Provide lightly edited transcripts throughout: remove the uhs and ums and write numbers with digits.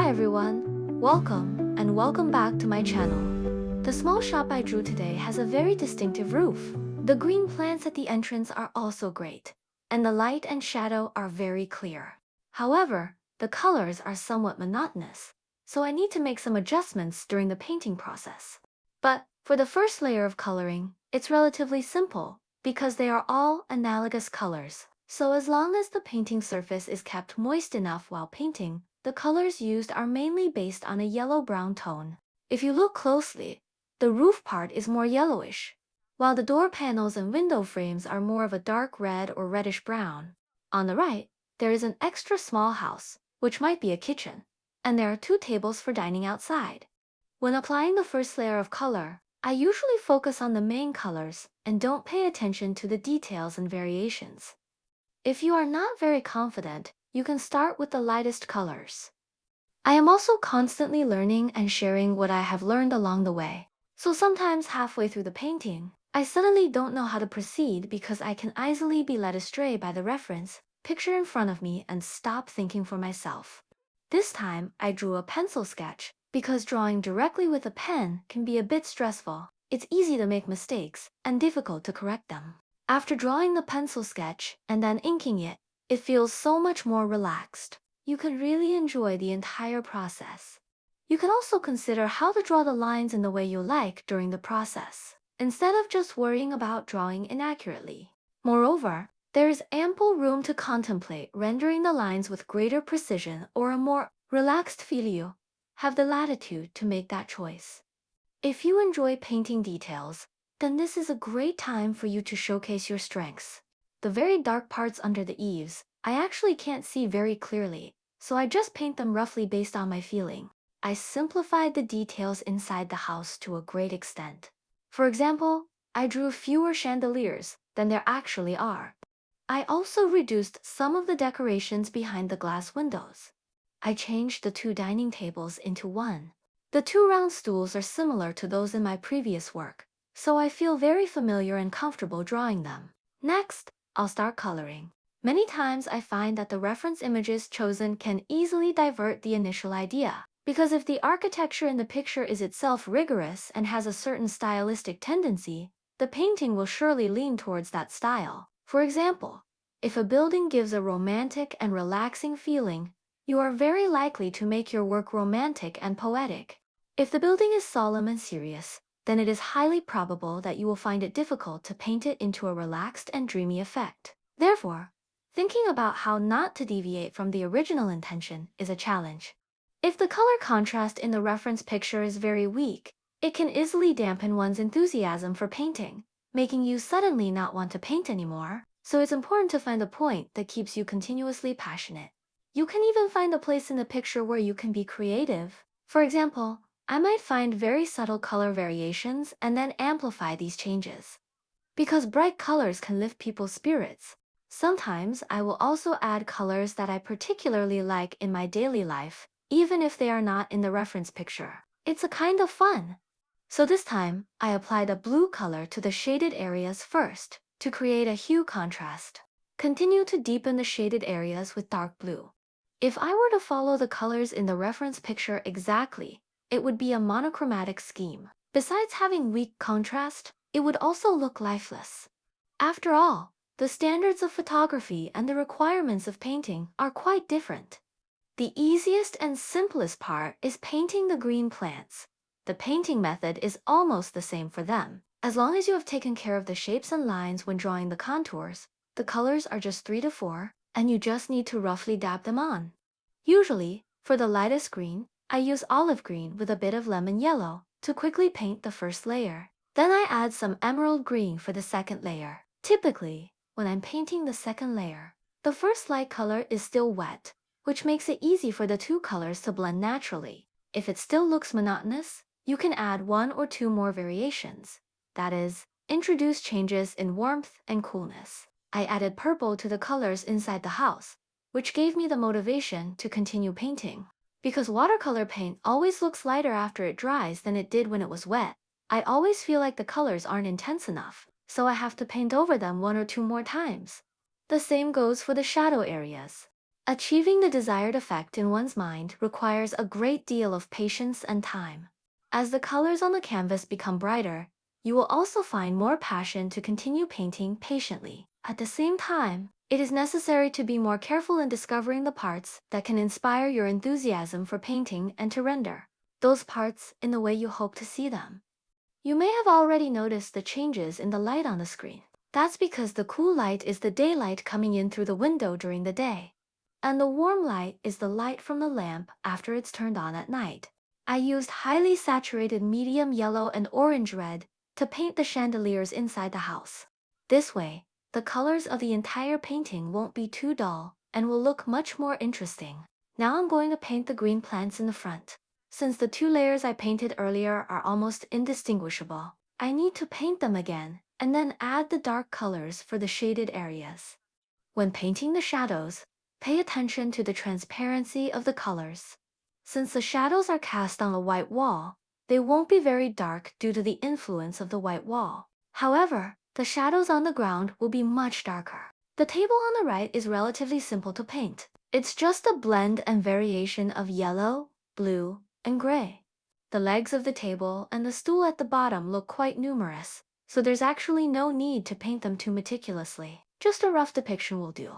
everyone, welcome back to my channel. The small shop I drew today has a very distinctive roof. The green plants at the entrance are also great, and the light and shadow are very clear. However, the colors are somewhat monotonous, so I need to make some adjustments during the painting process. But for the first layer of coloring, it's relatively simple because they are all analogous colors. So as long as the painting surface is kept moist enough while painting, the colors used are mainly based on a yellow-brown tone. If you look closely, the roof part is more yellowish, while the door panels and window frames are more of a dark red or reddish-brown. On the right, there is an extra small house, which might be a kitchen, and there are 2 tables for dining outside. When applying the first layer of color, I usually focus on the main colors and don't pay attention to the details and variations. If you are not very confident, you can start with the lightest colors. I am also constantly learning and sharing what I have learned along the way. So sometimes halfway through the painting, I suddenly don't know how to proceed because I can easily be led astray by the reference picture in front of me and stop thinking for myself. This time, I drew a pencil sketch because drawing directly with a pen can be a bit stressful. It's easy to make mistakes and difficult to correct them. After drawing the pencil sketch and then inking it, it feels so much more relaxed. You can really enjoy the entire process. You can also consider how to draw the lines in the way you like during the process, instead of just worrying about drawing inaccurately. Moreover, there is ample room to contemplate rendering the lines with greater precision or a more relaxed feel. You have the latitude to make that choice. If you enjoy painting details, then this is a great time for you to showcase your strengths. The very dark parts under the eaves, I actually can't see very clearly, so I just paint them roughly based on my feeling. I simplified the details inside the house to a great extent. For example, I drew fewer chandeliers than there actually are. I also reduced some of the decorations behind the glass windows. I changed the 2 dining tables into 1. The 2 round stools are similar to those in my previous work, so I feel very familiar and comfortable drawing them. Next, I'll start coloring. Many times I find that the reference images chosen can easily divert the initial idea, because if the architecture in the picture is itself rigorous and has a certain stylistic tendency, the painting will surely lean towards that style. For example, if a building gives a romantic and relaxing feeling, you are very likely to make your work romantic and poetic. If the building is solemn and serious, then it is highly probable that you will find it difficult to paint it into a relaxed and dreamy effect. Therefore, thinking about how not to deviate from the original intention is a challenge. If the color contrast in the reference picture is very weak, it can easily dampen one's enthusiasm for painting, making you suddenly not want to paint anymore. So it's important to find a point that keeps you continuously passionate. You can even find a place in the picture where you can be creative. For example, I might find very subtle color variations and then amplify these changes. Because bright colors can lift people's spirits, sometimes I will also add colors that I particularly like in my daily life, even if they are not in the reference picture. It's a kind of fun. So this time, I applied a blue color to the shaded areas first, to create a hue contrast. Continue to deepen the shaded areas with dark blue. If I were to follow the colors in the reference picture exactly, it would be a monochromatic scheme. Besides having weak contrast, it would also look lifeless. After all, the standards of photography and the requirements of painting are quite different. The easiest and simplest part is painting the green plants. The painting method is almost the same for them. As long as you have taken care of the shapes and lines when drawing the contours, the colors are just 3 to 4, and you just need to roughly dab them on. Usually, for the lightest green, I use olive green with a bit of lemon yellow to quickly paint the first layer. Then I add some emerald green for the second layer. Typically, when I'm painting the second layer, the first light color is still wet, which makes it easy for the 2 colors to blend naturally. If it still looks monotonous, you can add 1 or 2 more variations. That is, introduce changes in warmth and coolness. I added purple to the colors inside the house, which gave me the motivation to continue painting. Because watercolor paint always looks lighter after it dries than it did when it was wet, I always feel like the colors aren't intense enough, so I have to paint over them 1 or 2 more times. The same goes for the shadow areas. Achieving the desired effect in one's mind requires a great deal of patience and time. As the colors on the canvas become brighter, you will also find more passion to continue painting patiently. At the same time, it is necessary to be more careful in discovering the parts that can inspire your enthusiasm for painting and to render those parts in the way you hope to see them. You may have already noticed the changes in the light on the screen. That's because the cool light is the daylight coming in through the window during the day, and the warm light is the light from the lamp after it's turned on at night. I used highly saturated medium yellow and orange red to paint the chandeliers inside the house. This way, the colors of the entire painting won't be too dull and will look much more interesting. Now I'm going to paint the green plants in the front. Since the two layers I painted earlier are almost indistinguishable, I need to paint them again and then add the dark colors for the shaded areas. When painting the shadows, pay attention to the transparency of the colors. Since the shadows are cast on a white wall, they won't be very dark due to the influence of the white wall. However, the shadows on the ground will be much darker. The table on the right is relatively simple to paint. It's just a blend and variation of yellow, blue, and gray. The legs of the table and the stool at the bottom look quite numerous, so there's actually no need to paint them too meticulously. Just a rough depiction will do.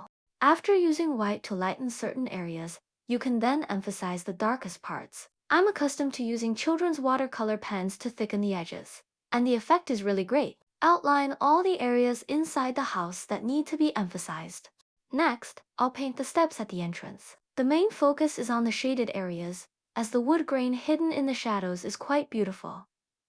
After using white to lighten certain areas, you can then emphasize the darkest parts. I'm accustomed to using children's watercolor pens to thicken the edges, and the effect is really great. Outline all the areas inside the house that need to be emphasized. Next, I'll paint the steps at the entrance. The main focus is on the shaded areas, as the wood grain hidden in the shadows is quite beautiful.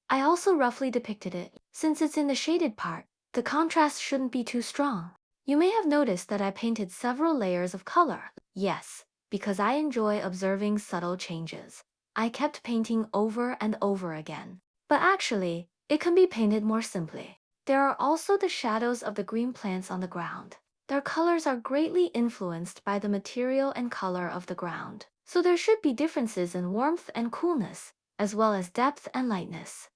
I also roughly depicted it. Since it's in the shaded part, the contrast shouldn't be too strong. You may have noticed that I painted several layers of color. Yes, because I enjoy observing subtle changes. I kept painting over and over again. But actually, it can be painted more simply. There are also the shadows of the green plants on the ground. Their colors are greatly influenced by the material and color of the ground, so there should be differences in warmth and coolness, as well as depth and lightness.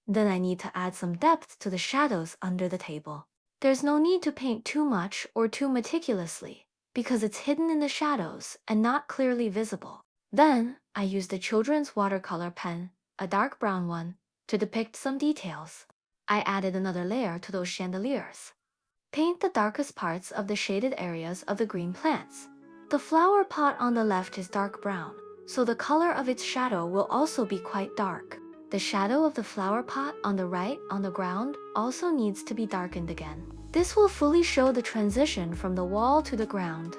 Then I need to add some depth to the shadows under the table. There's no need to paint too much or too meticulously, because it's hidden in the shadows and not clearly visible. Then, I used a children's watercolor pen, a dark brown one, to depict some details. I added another layer to those chandeliers. Paint the darkest parts of the shaded areas of the green plants. The flower pot on the left is dark brown, so the color of its shadow will also be quite dark. The shadow of the flower pot on the right on the ground also needs to be darkened again. This will fully show the transition from the wall to the ground.